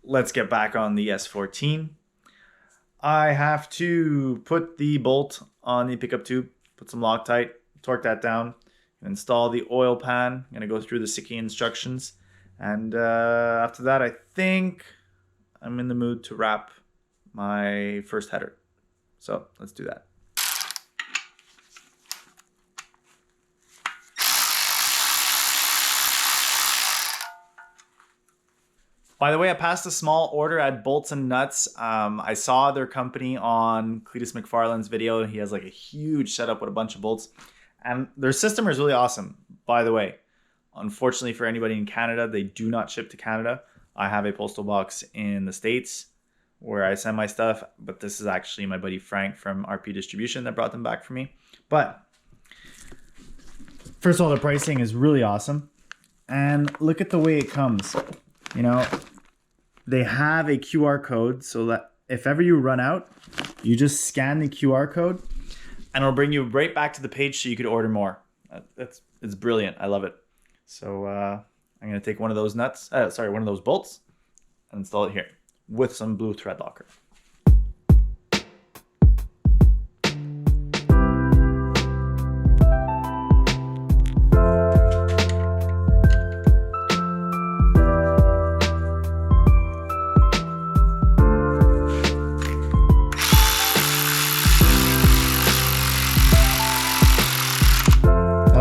let's get back on the S14. I have to put the bolt on the pickup tube, put some Loctite, torque that down, install the oil pan. I'm going to go through the sticky instructions. And after that, I think I'm in the mood to wrap my first header. So let's do that. By the way, I passed a small order at Bolts and Nuts. I saw their company on Cletus McFarlane's video. He has like a huge setup with a bunch of bolts. And their system is really awesome, by the way. Unfortunately for anybody in Canada, they do not ship to Canada. I have a postal box in the States where I send my stuff. But this is actually my buddy Frank from RP Distribution that brought them back for me. But first of all, the pricing is really awesome. And look at the way it comes. You know, they have a QR code so that if ever you run out, you just scan the QR code and it'll bring you right back to the page so you could order more. It's brilliant. I love it. So I'm going to take one of those one of those bolts and install it here with some blue thread locker.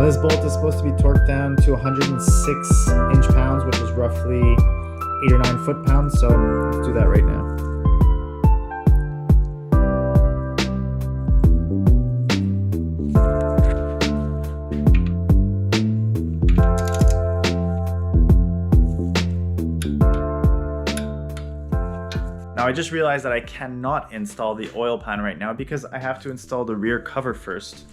This bolt is supposed to be torqued down to 106 inch-pounds, which is roughly 8 or 9 foot-pounds. So let's do that right now. Now I just realized that I cannot install the oil pan right now because I have to install the rear cover first.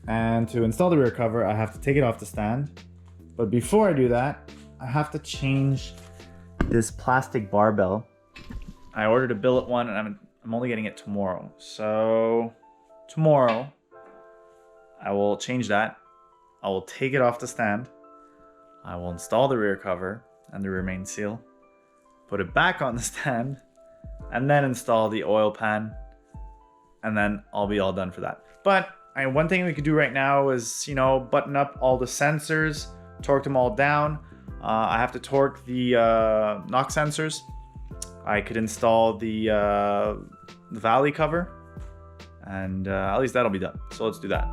And to install the rear cover, I have to take it off the stand. But before I do that, I have to change this plastic barbell. I ordered a billet one and I'm only getting it tomorrow. So tomorrow, I will change that. I will take it off the stand. I will install the rear cover and the rear main seal. Put it back on the stand. And then install the oil pan. And then I'll be all done for that. But one thing we could do right now is, button up all the sensors, torque them all down. I have to torque the knock sensors. I could install the valley cover, and at least that'll be done. So let's do that.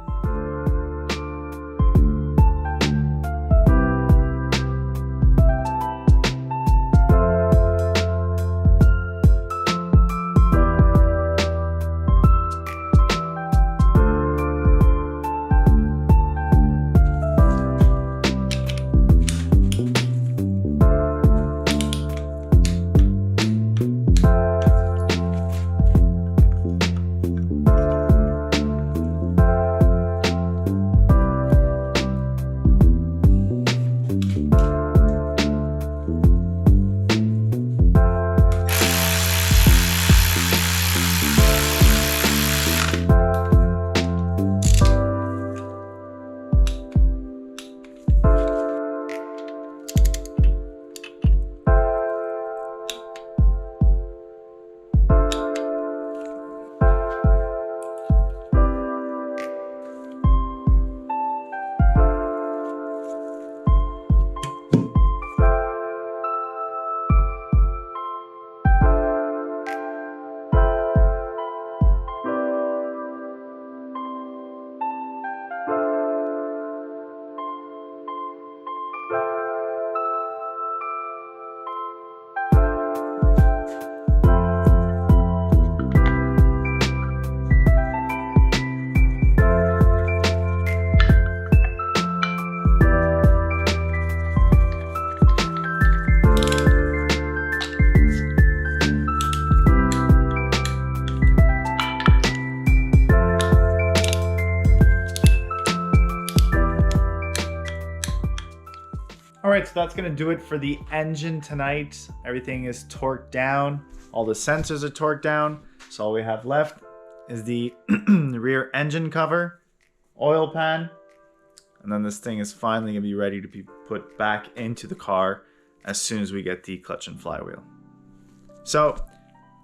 Alright, so that's going to do it for the engine tonight. Everything is torqued down. All the sensors are torqued down. So all we have left is the rear engine cover, oil pan, and then this thing is finally going to be ready to be put back into the car as soon as we get the clutch and flywheel. So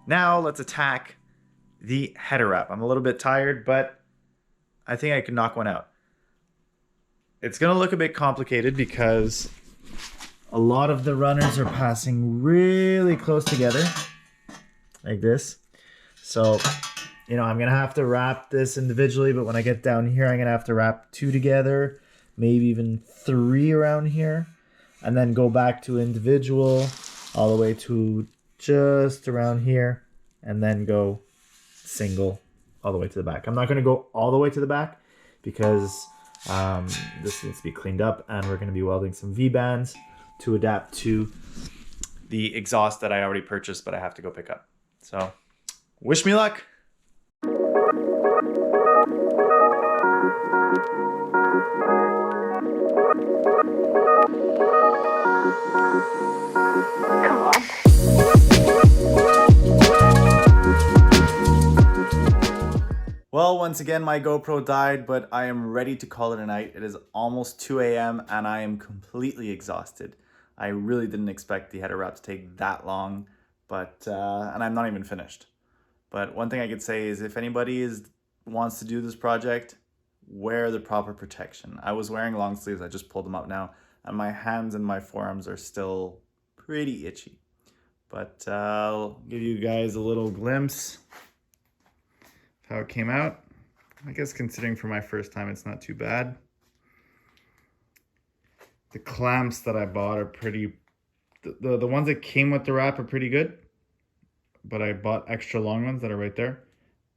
now let's attack the header wrap. I'm a little bit tired, but I think I can knock one out. It's gonna look a bit complicated because a lot of the runners are passing really close together, like this. So, you know, I'm gonna have to wrap this individually, but when I get down here, I'm gonna have to wrap 2 together, maybe even 3 around here, and then go back to individual all the way to just around here, and then go single all the way to the back. I'm not gonna go all the way to the back because this needs to be cleaned up, and we're gonna be welding some V-bands to adapt to the exhaust that I already purchased, but I have to go pick up. So wish me luck. Come on. Well, once again, my GoPro died, but I am ready to call it a night. It is almost 2 a.m. and I am completely exhausted. I really didn't expect the header wrap to take that long, but and I'm not even finished. But one thing I could say is if anybody wants to do this project, wear the proper protection. I was wearing long sleeves, I just pulled them up now, and my hands and my forearms are still pretty itchy. But I'll give you guys a little glimpse of how it came out. I guess considering for my first time, it's not too bad. The clamps that I bought are pretty, the ones that came with the wrap are pretty good, but I bought extra long ones that are right there,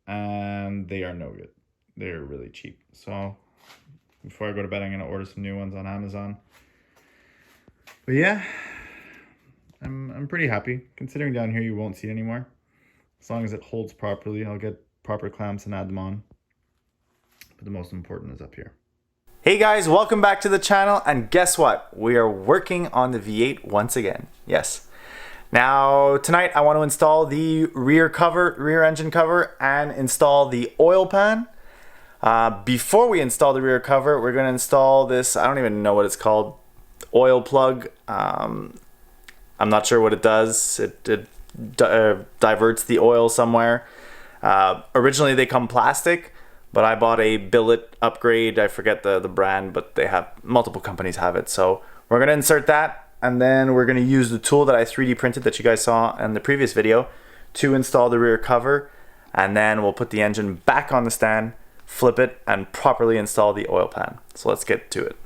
and they are no good. They're really cheap. So before I go to bed, I'm gonna order some new ones on Amazon. But yeah, I'm pretty happy. Considering down here you won't see it anymore. As long as it holds properly, I'll get proper clamps and add them on. But the most important is up here. Hey guys, welcome back to the channel, and guess what? We are working on the V8 once again. Yes. Now tonight I want to install the rear engine cover, and install the oil pan. Before we install the rear cover, we're going to install this, I don't even know what it's called, oil plug. I'm not sure what it does. It diverts the oil somewhere. Originally they come plastic, but I bought a billet upgrade. I forget the brand, but they have, multiple companies have it. So we're gonna insert that, and then we're gonna use the tool that I 3D printed that you guys saw in the previous video to install the rear cover, and then we'll put the engine back on the stand, flip it, and properly install the oil pan. So let's get to it.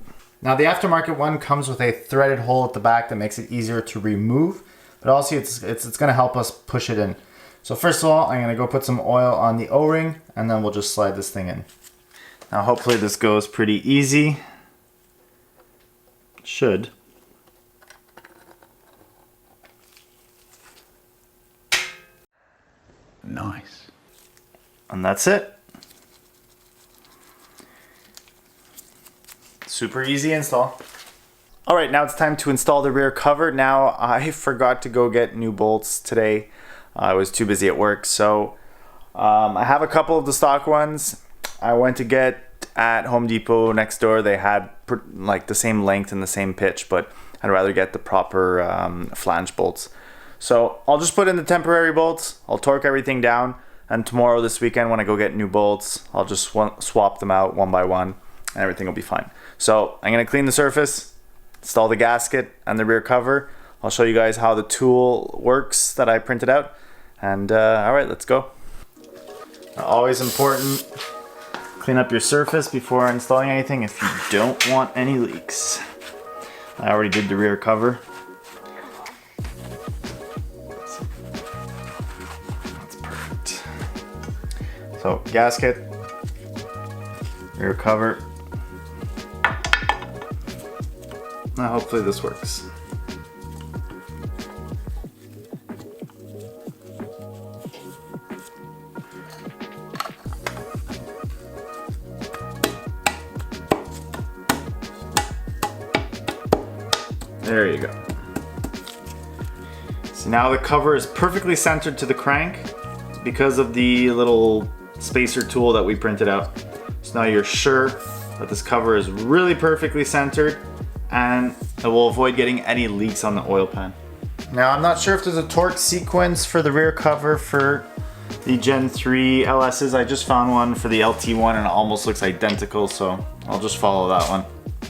Now the aftermarket one comes with a threaded hole at the back that makes it easier to remove, but also it's gonna help us push it in. So first of all, I'm gonna go put some oil on the O-ring, and then we'll just slide this thing in. Now hopefully this goes pretty easy. Should. Nice. And that's it. Super easy install. All right, now it's time to install the rear cover. Now I forgot to go get new bolts today. I was too busy at work, so I have a couple of the stock ones. I went to get at Home Depot next door. They had like the same length and the same pitch, but I'd rather get the proper flange bolts. So I'll just put in the temporary bolts. I'll torque everything down, and tomorrow, this weekend, when I go get new bolts, I'll just swap them out one by one, and everything will be fine. So I'm gonna clean the surface, install the gasket and the rear cover. I'll show you guys how the tool works that I printed out. And all right, let's go. Always important, clean up your surface before installing anything if you don't want any leaks. I already did the rear cover. That's perfect. So gasket, rear cover. Now hopefully this works. There you go. So now the cover is perfectly centered to the crank because of the little spacer tool that we printed out. So now you're sure that this cover is really perfectly centered and it will avoid getting any leaks on the oil pan. Now I'm not sure if there's a torque sequence for the rear cover for the Gen 3 LS's. I just found one for the LT one and it almost looks identical, so I'll just follow that one.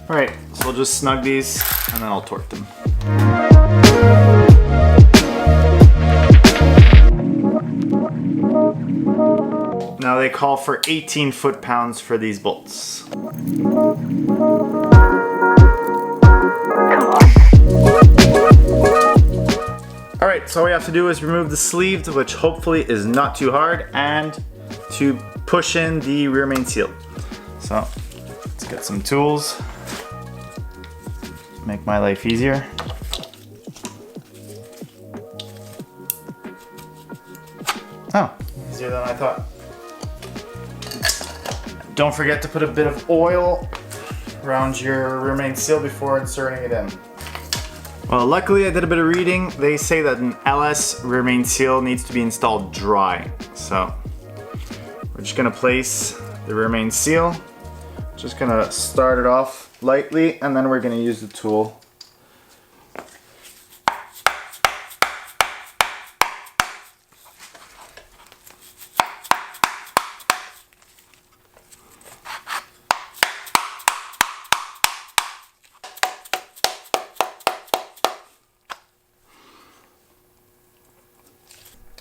All right, so we'll just snug these and then I'll torque them. Now they call for 18 foot-pounds for these bolts. All right, so all we have to do is remove the sleeve, which hopefully is not too hard, and to push in the rear main seal. So let's get some tools, make my life easier. Oh, easier than I thought. Don't forget to put a bit of oil around your rear main seal before inserting it in. Well, luckily I did a bit of reading. They say that an LS rear main seal needs to be installed dry. So we're just gonna place the rear main seal. Just gonna start it off lightly and then we're gonna use the tool.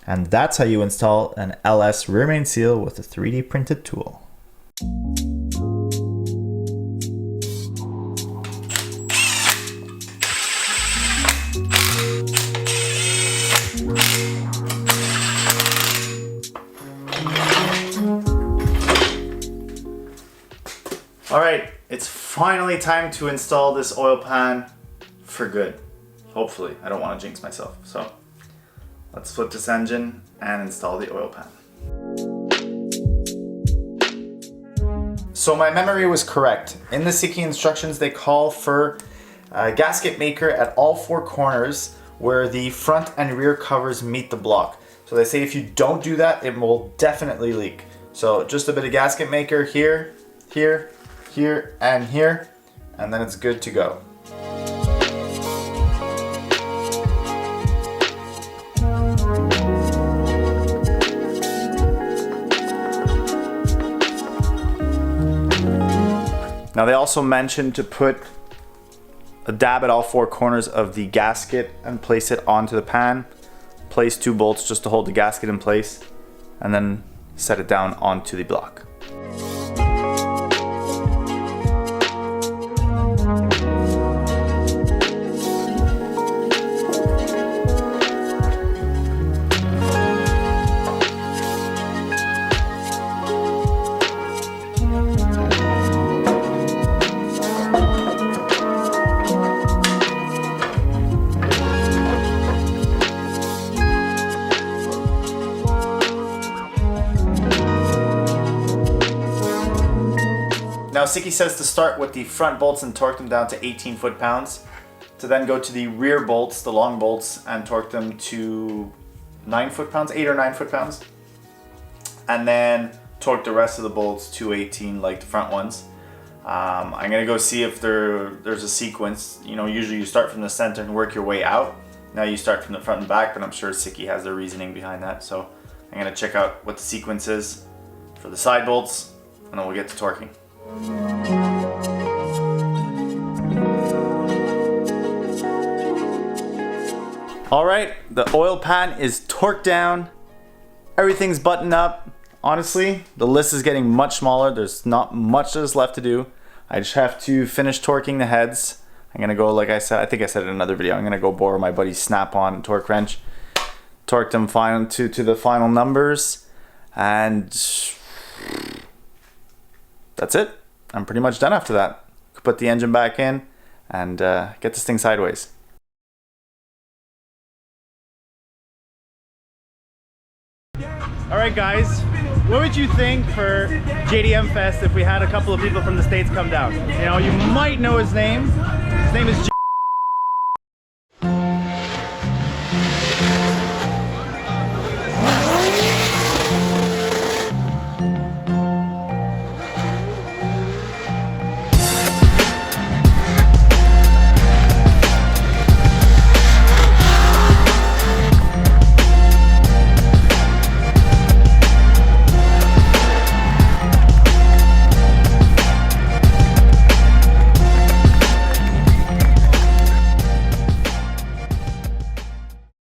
And that's how you install an LS rear main seal with a 3D printed tool. All right, it's finally time to install this oil pan for good. Hopefully, I don't want to jinx myself, so. Let's flip this engine and install the oil pan. So my memory was correct. In the Siki instructions, they call for a gasket maker at all four corners where the front and rear covers meet the block. So they say if you don't do that, it will definitely leak. So just a bit of gasket maker here, here, here, and here, and then it's good to go. Now they also mentioned to put a dab at all four corners of the gasket and place it onto the pan. Place 2 bolts just to hold the gasket in place and then set it down onto the block. Now Siki says to start with the front bolts and torque them down to 18 foot-pounds, to then go to the rear bolts, the long bolts, and torque them to 9 foot-pounds, 8 or 9 foot-pounds, and then torque the rest of the bolts to 18 like the front ones. I'm gonna go see if there's a sequence. You know, usually you start from the center and work your way out. Now you start from the front and back, but I'm sure Siki has their reasoning behind that. So I'm gonna check out what the sequence is for the side bolts, and then we'll get to torquing. All right, the oil pan is torqued down. Everything's buttoned up. Honestly, the list is getting much smaller. There's not much that's left to do. I just have to finish torquing the heads. I'm gonna go, like I said, I think I said it in another video, I'm gonna go borrow my buddy's snap-on torque wrench, torque them to the final numbers, and that's it. I'm pretty much done after that. Put the engine back in and get this thing sideways. All right, guys, what would you think for JDM Fest if we had a couple of people from the States come down? You know, you might know his name. His name is